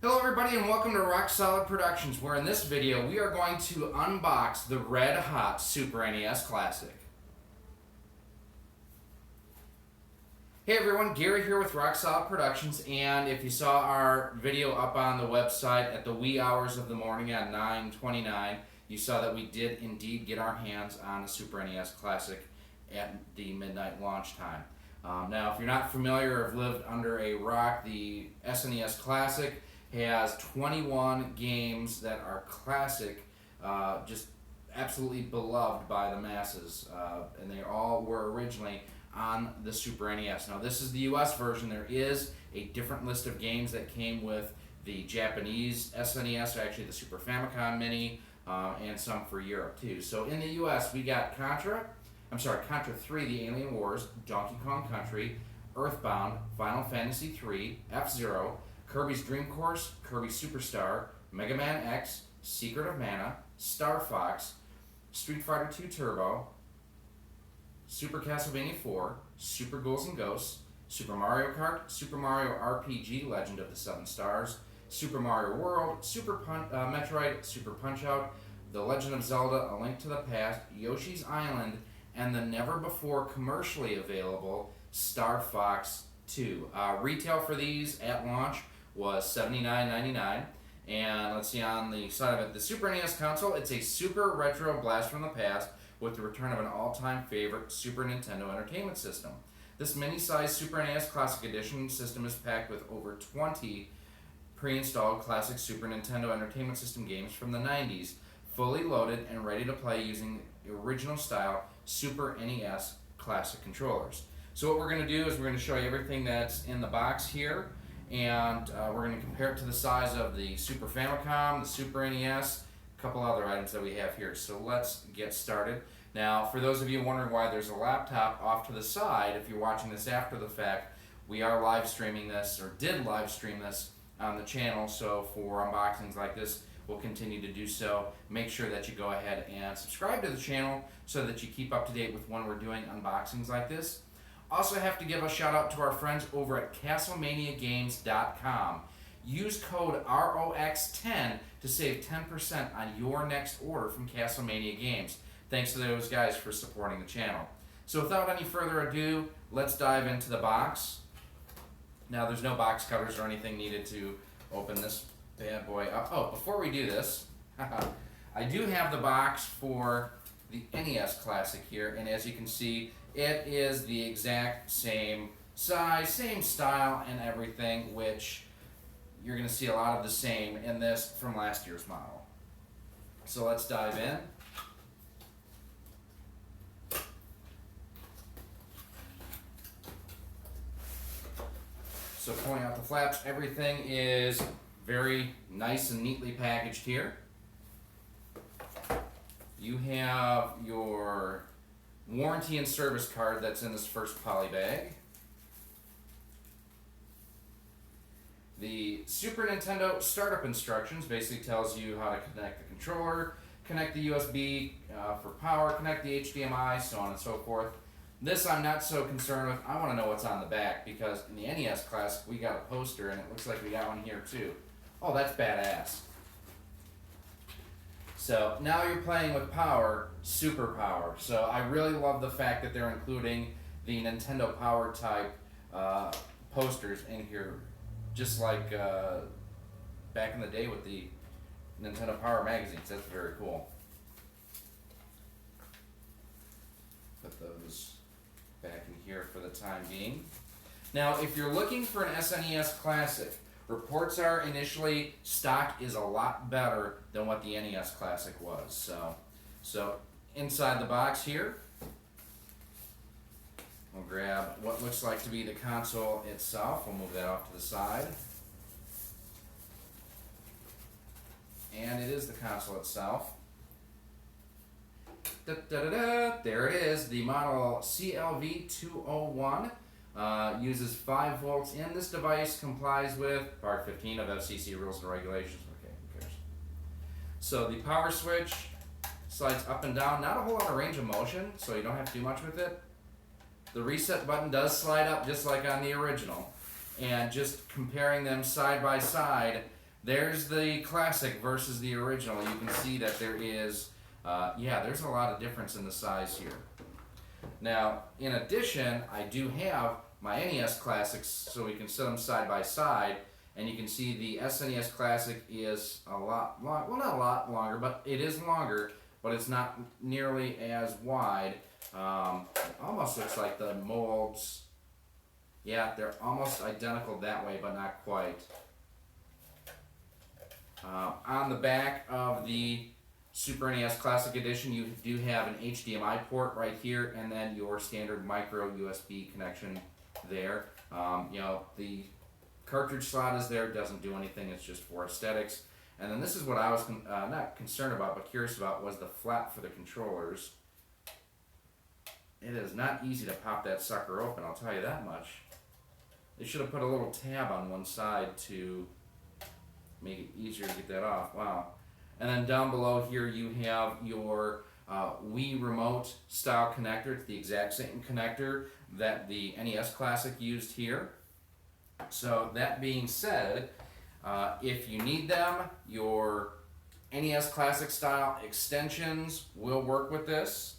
Hello everybody and welcome to Rock Solid Productions, where in this video we are going to unbox the red hot Super NES Classic. Hey everyone, Gary here with Rock Solid Productions, and if you saw our video up on the website at the wee hours of the morning at 9:29, you saw that we did indeed get our hands on the Super NES Classic at the midnight launch time. Now if you're not familiar or have lived under a rock, the SNES Classic has 21 games that are classic, just absolutely beloved by the masses, and they all were originally on the Super NES. Now this is the US version. There is a different list of games that came with the Japanese SNES, or actually the Super Famicom Mini, and some for Europe too. So in the US we got Contra 3, The Alien Wars, Donkey Kong Country, Earthbound, Final Fantasy 3, F-Zero, Kirby's Dream Course, Kirby Superstar, Mega Man X, Secret of Mana, Star Fox, Street Fighter II Turbo, Super Castlevania 4, Super Ghouls and Ghosts, Super Mario Kart, Super Mario RPG Legend of the Seven Stars, Super Mario World, Metroid, Super Punch-Out, The Legend of Zelda, A Link to the Past, Yoshi's Island, and the never-before commercially available Star Fox 2. Retail for these at launch was $79.99, and let's see on the side of it, the Super NES console, it's a super retro blast from the past with the return of an all-time favorite Super Nintendo Entertainment System. This mini-sized Super NES Classic Edition system is packed with over 20 pre-installed classic Super Nintendo Entertainment System games from the 90s, fully loaded and ready to play using original style Super NES Classic controllers. So what we're going to do is we're going to show you everything that's in the box here, and we're going to compare it to the size of the Super Famicom, the Super NES, a couple other items that we have here. So let's get started. Now, for those of you wondering why there's a laptop off to the side, if you're watching this after the fact, we are live streaming this, or did live stream this on the channel, so for unboxings like this, we'll continue to do so. Make sure that you go ahead and subscribe to the channel so that you keep up to date with when we're doing unboxings like this. Also have to give a shout out to our friends over at CastlemaniaGames.com. Use code ROX10 to save 10% on your next order from Castlemania Games. Thanks to those guys for supporting the channel. So without any further ado, let's dive into the box. Now there's no box covers or anything needed to open this bad boy up. Oh, before we do this, I do have the box for the NES Classic here, and as you can see, it is the exact same size, same style, and everything, which you're going to see a lot of the same in this from last year's model. So let's dive in. So pulling out the flaps, everything is very nice and neatly packaged here. You have your warranty and service card that's in this first poly bag. The Super Nintendo startup instructions basically tells you how to connect the controller, connect the USB for power, connect the HDMI, so on and so forth. This I'm not so concerned with. I want to know what's on the back, because in the NES Classic we got a poster, and it looks like we got one here too. Oh, that's badass. So now you're playing with power, super power. So I really love the fact that they're including the Nintendo Power type posters in here, just like back in the day with the Nintendo Power magazines. That's very cool. Put those back in here for the time being. Now, if you're looking for an SNES Classic, reports are initially stock is a lot better than what the NES Classic was. So inside the box here, we'll grab what looks like to be the console itself. We'll move that off to the side. And it is the console itself. There it is, the model CLV201. Uses 5 volts in. This device complies with Part 15 of FCC rules and regulations. Okay, who cares? So the power switch slides up and down. Not a whole lot of range of motion, so you don't have to do much with it. The reset button does slide up just like on the original. And just comparing them side by side, There's the classic versus the original. You can see that there is, yeah, there's a lot of difference in the size here. Now, in addition, I do have my NES Classics, so we can set them side by side, and you can see the SNES Classic is a lot long, well, not a lot longer, but it is longer, but it's not nearly as wide. It almost looks like the molds, yeah, they're almost identical that way, but not quite. On the back of the Super NES Classic Edition, you do have an HDMI port right here, and then your standard micro USB connection there. You know, the cartridge slot is there, doesn't do anything, it's just for aesthetics. And then this is what I was not concerned about, but curious about, was the flap for the controllers. It is not easy to pop that sucker open, I'll tell you that much. They should have put a little tab on one side to make it easier to get that off. Wow. And then down below here you have your Wii Remote style connector. It's the exact same connector that the NES Classic used here. So that being said, if you need them, your NES Classic style extensions will work with this.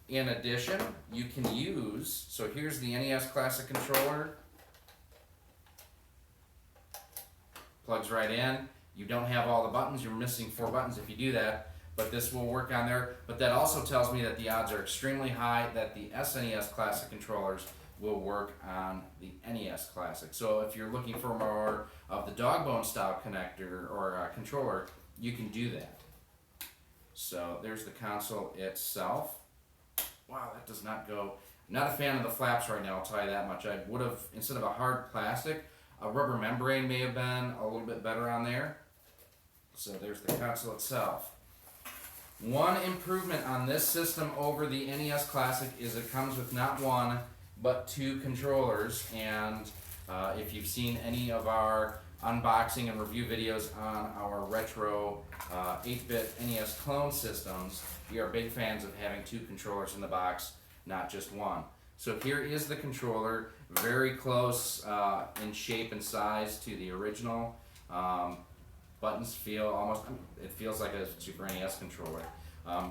In addition, you can use, so here's the NES Classic controller. Plugs right in. You don't have all the buttons, you're missing 4 buttons if you do that, but this will work on there. But that also tells me that the odds are extremely high that the SNES Classic controllers will work on the NES Classic. So if you're looking for more of the dog bone style connector or controller, you can do that. So there's the console itself. Wow, that does not go. I'm not a fan of the flaps right now, I'll tell you that much. I would have, instead of a hard plastic, a rubber membrane may have been a little bit better on there. So there's the console itself. One improvement on this system over the NES Classic is it comes with not one, but 2 controllers. And if you've seen any of our unboxing and review videos on our retro 8-bit NES clone systems, we are big fans of having 2 controllers in the box, not just one. So here is the controller, very close in shape and size to the original. Buttons feel almost, it feels like a Super NES controller.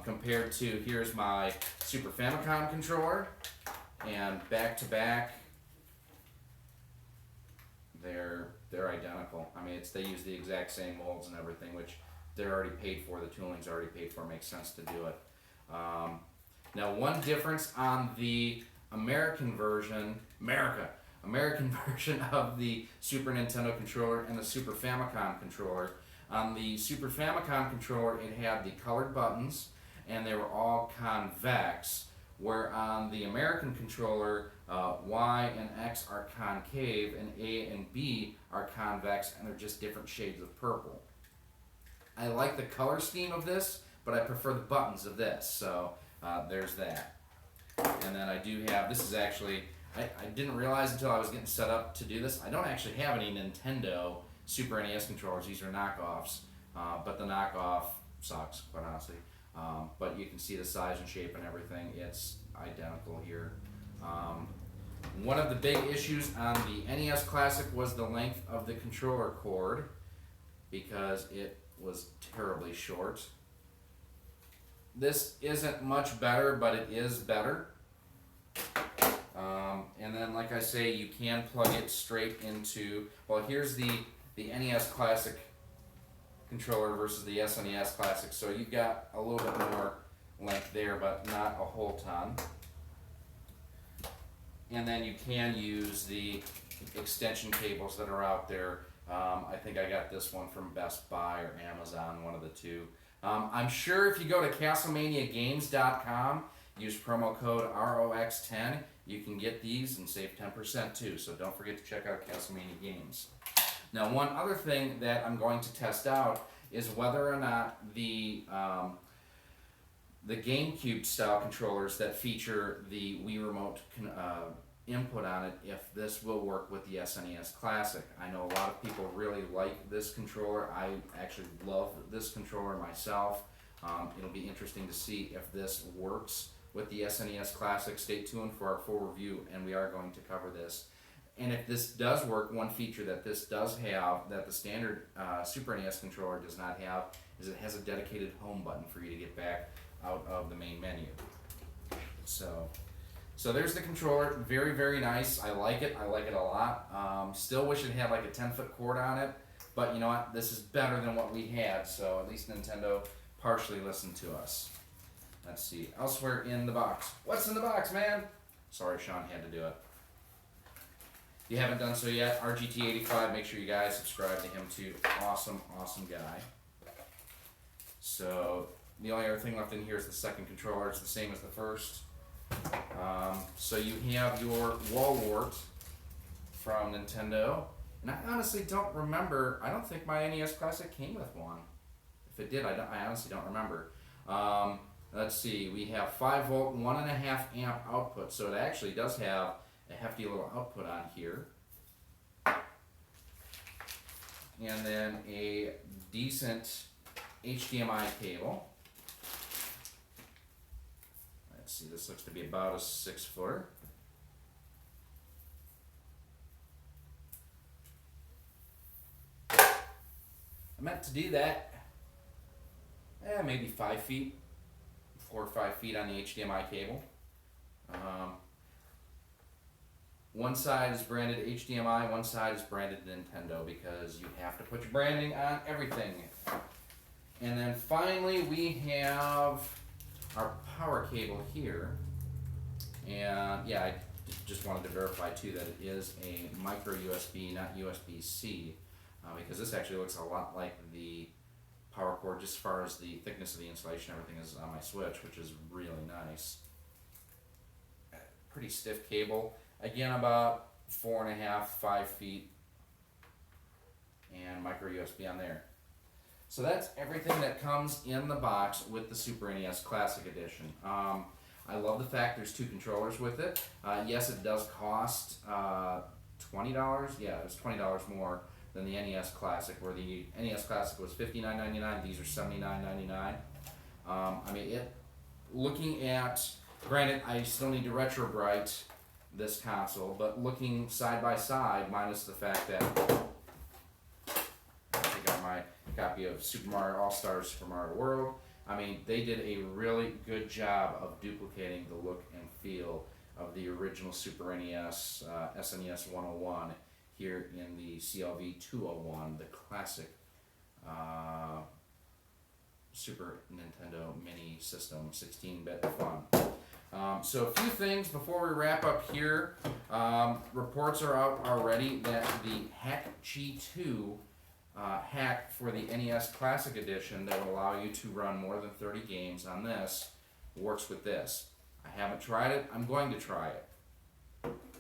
Compared to, here's my Super Famicom controller, and back to back, they're identical. I mean, they use the exact same molds and everything, which they're already paid for, the tooling's already paid for, makes sense to do it. Now, one difference on the American version of the Super Nintendo controller and the Super Famicom controller. On the Super Famicom controller, it had the colored buttons, and they were all convex, where on the American controller, Y and X are concave, and A and B are convex, and they're just different shades of purple. I like the color scheme of this, but I prefer the buttons of this, so there's that. And then I do have, this is actually, I didn't realize until I was getting set up to do this, I don't actually have any Nintendo Super NES controllers. These are knockoffs, but the knockoff sucks, quite honestly. But you can see the size and shape and everything, it's identical here. One of the big issues on the NES Classic was the length of the controller cord, because it was terribly short. This isn't much better, but it is better. And then, like I say, you can plug it straight into, well, here's the NES Classic controller versus the SNES Classic. So you've got a little bit more length there, but not a whole ton. And then you can use the extension cables that are out there. I think I got this one from Best Buy or Amazon, one of the two. I'm sure if you go to CastlemaniaGames.com, use promo code ROX10, you can get these and save 10% too. So don't forget to check out Castlemania Games. Now, one other thing that I'm going to test out is whether or not the GameCube style controllers that feature the Wii Remote input on it, if this will work with the SNES Classic. I know a lot of people really like this controller. I actually love this controller myself. It'll be interesting to see if this works with the SNES Classic. Stay tuned for our full review, and we are going to cover this. And if this does work, one feature that this does have that the standard Super NES controller does not have is it has a dedicated home button for you to get back out of the main menu. So there's the controller. Very, very nice. I like it. I like it a lot. Still wish it had like a 10-foot cord on it, but you know what? This is better than what we had, so at least Nintendo partially listened to us. Let's see. Elsewhere in the box. What's in the box, man? Sorry, Sean had to do it. If you haven't done so yet, RGT85, make sure you guys subscribe to him too. Awesome, awesome guy. So the only other thing left in here is the second controller. It's the same as the first. So you have your wall wart from Nintendo. And I honestly don't remember. I don't think my NES Classic came with one. If it did, I honestly don't remember. Let's see. We have 5 volt, 1.5 amp output. So it actually does have a hefty little output on here. And then a decent HDMI cable. Let's see, this looks to be about a 6-footer. I meant to do that. Maybe 5 feet, 4 or 5 feet on the HDMI cable. One side is branded HDMI, one side is branded Nintendo because you have to put your branding on everything. And then finally we have our power cable here. And yeah, I just wanted to verify too that it is a micro USB, not USB-C, because this actually looks a lot like the power cord just as far as the thickness of the insulation. Everything is on my Switch, which is really nice. Pretty stiff cable. Again, about 4.5, 5 feet, and micro USB on there. So that's everything that comes in the box with the Super NES Classic Edition. I love the fact there's 2 controllers with it. Yes, it does cost $20. Yeah, it's $20 more than the NES Classic, where the NES Classic was $59.99. These are $79.99. I mean, looking at, granted, I still need to retro-bright this console, but looking side by side, minus the fact that I got my copy of Super Mario All-Stars Super Mario World. I mean, they did a really good job of duplicating the look and feel of the original Super NES, SNES 101 here in the CLV 201, the classic Super Nintendo Mini system, 16-bit fun. So a few things before we wrap up here. Reports are out already that the Hack G2 hack for the NES Classic Edition that will allow you to run more than 30 games on this works with this. I haven't tried it. I'm going to try it.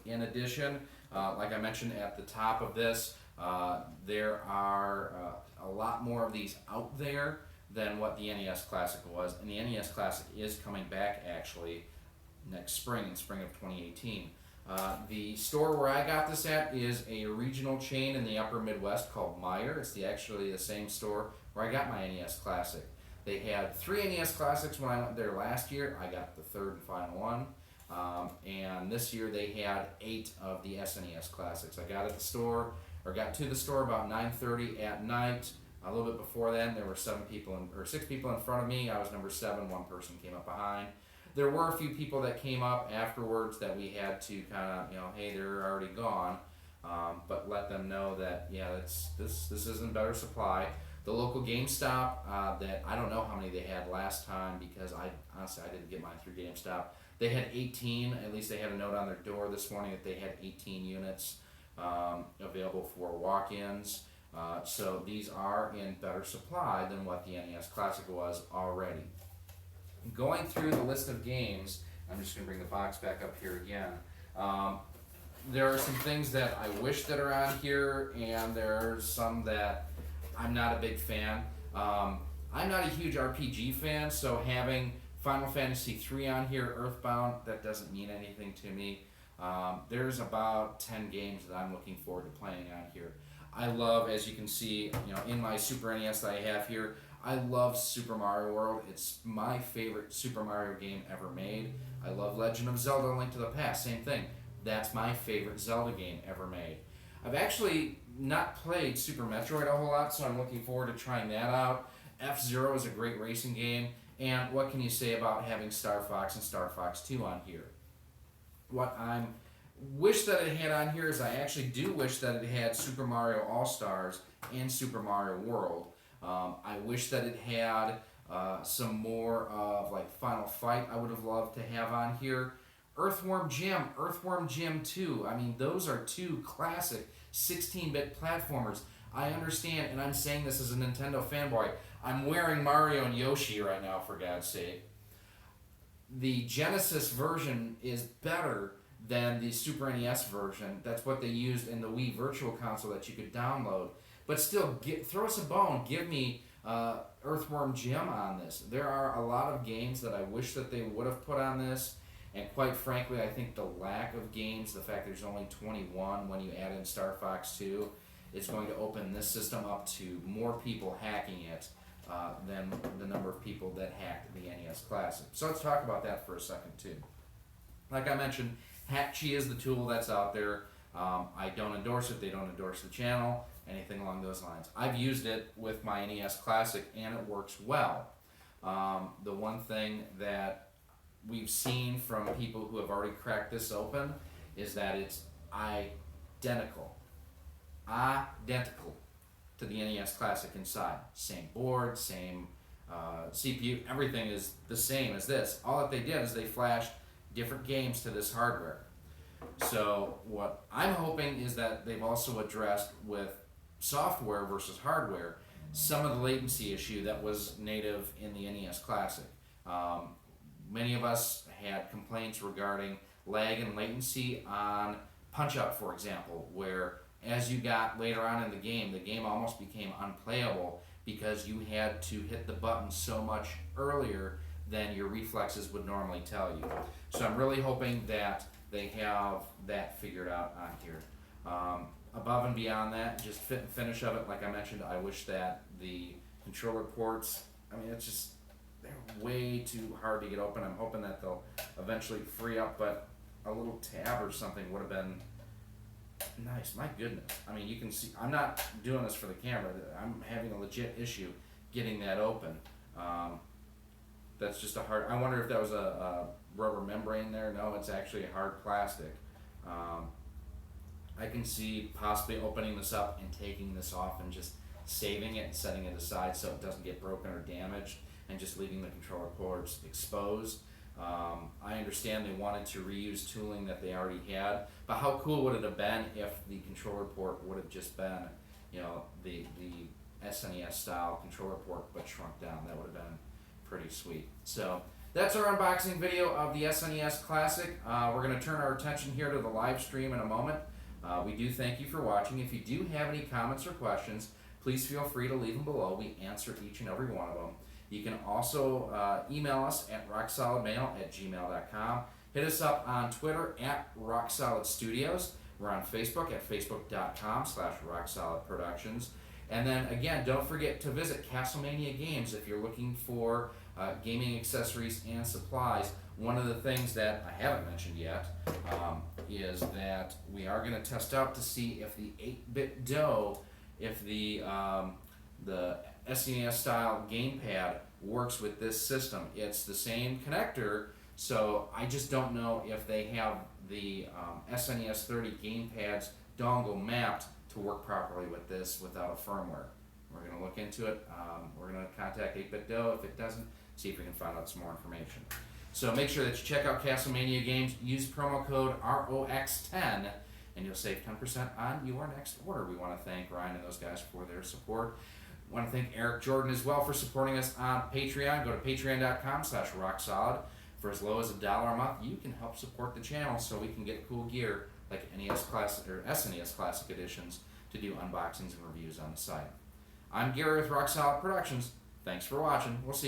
In addition, like I mentioned at the top of this, there are a lot more of these out there than what the NES Classic was, and the NES Classic is coming back actually next spring, in spring of 2018. The store where I got this at is a regional chain in the upper Midwest called Meijer. It's actually the same store where I got my NES Classic. They had 3 NES Classics when I went there last year. I got the 3rd and final one. And this year they had 8 of the SNES Classics. I got got to the store about 9:30 at night. A little bit before then, there were 6 people in front of me. I was number 7. One person came up behind. There were a few people that came up afterwards that we had to kind of, hey, they're already gone, but let them know that, yeah, this isn't Better Supply. The local GameStop, that I don't know how many they had last time because honestly I didn't get mine through GameStop. They had 18, at least they had a note on their door this morning that they had 18 units available for walk-ins. So these are in better supply than what the NES Classic was already. Going through the list of games, I'm just going to bring the box back up here again. There are some things that I wish that are on here, and there's some that I'm not a big fan. I'm not a huge RPG fan, so having Final Fantasy III on here, Earthbound, that doesn't mean anything to me. There's about 10 games that I'm looking forward to playing on here. I love, as you can see, in my Super NES that I have here, I love Super Mario World. It's my favorite Super Mario game ever made. I love Legend of Zelda: Link to the Past, same thing. That's my favorite Zelda game ever made. I've actually not played Super Metroid a whole lot, so I'm looking forward to trying that out. F-Zero is a great racing game, and what can you say about having Star Fox and Star Fox 2 on here? What I wish that it had on here is I actually do wish that it had Super Mario All-Stars and Super Mario World. I wish that it had some more of like Final Fight I would have loved to have on here. Earthworm Jim 2. I mean, those are two classic 16-bit platformers. I understand, and I'm saying this as a Nintendo fanboy, I'm wearing Mario and Yoshi right now, for God's sake. The Genesis version is better than the Super NES version. That's what they used in the Wii Virtual Console that you could download. But still, throw us a bone. Give me Earthworm Jim on this. There are a lot of games that I wish that they would have put on this. And quite frankly, I think the lack of games, the fact there's only 21 when you add in Star Fox 2, is going to open this system up to more people hacking it than the number of people that hacked the NES Classic. So let's talk about that for a second too. Like I mentioned, Hatchi is the tool that's out there. I don't endorse it. They don't endorse the channel, anything along those lines. I've used it with my NES Classic and it works well. The one thing that we've seen from people who have already cracked this open is that it's identical to the NES Classic inside. Same board, same CPU, everything is the same as this. All that they did is they flashed different games to this hardware. So what I'm hoping is that they've also addressed with software versus hardware some of the latency issue that was native in the NES Classic. Many of us had complaints regarding lag and latency on Punch-Out, for example, where as you got later on in the game almost became unplayable because you had to hit the button so much earlier than your reflexes would normally tell you. So I'm really hoping that they have that figured out on here. Above and beyond that, just fit and finish of it, like I mentioned, I wish that the controller ports, I mean, it's just, they're way too hard to get open. I'm hoping that they'll eventually free up, but a little tab or something would have been nice. My goodness. I mean, you can see, I'm not doing this for the camera. I'm having a legit issue getting that open. That's just a hard, I wonder if that was a rubber membrane there. No, it's actually a hard plastic. I can see possibly opening this up and taking this off and just saving it and setting it aside so it doesn't get broken or damaged, and just leaving the controller ports exposed. I understand they wanted to reuse tooling that they already had, but how cool would it have been if the controller port would have just been, you know, the SNES style controller port but shrunk down? That would have been pretty sweet. So that's our unboxing video of the SNES Classic. We're going to turn our attention here to the live stream in a moment. We do thank you for watching. If you do have any comments or questions, please feel free to leave them below. We answer each and every one of them. You can also email us at rocksolidmail@gmail.com. Hit us up on Twitter at RockSolidStudios. We're on Facebook at facebook.com/RockSolidProductions. And then again, don't forget to visit Castlemania Games if you're looking for gaming accessories and supplies. One of the things that I haven't mentioned yet is that we are going to test out to see if the 8-bit DOE, if the SNES style gamepad works with this system. It's the same connector, so I just don't know if they have the SNES 30 gamepad's dongle mapped to work properly with this without a firmware. We're going to look into it. We're going to contact 8-bit DOE. If it doesn't, see if we can find out some more information. So make sure that you check out Castlemania Games. Use promo code ROX10 and you'll save 10% on your next order. We want to thank Ryan and those guys for their support. I want to thank Eric Jordan as well for supporting us on Patreon. Go to patreon.com/rocksolid. For as low as $1 a month, you can help support the channel so we can get cool gear like NES Classic or SNES Classic Editions to do unboxings and reviews on the site. I'm Gary with Rock Solid Productions. Thanks for watching. We'll see you.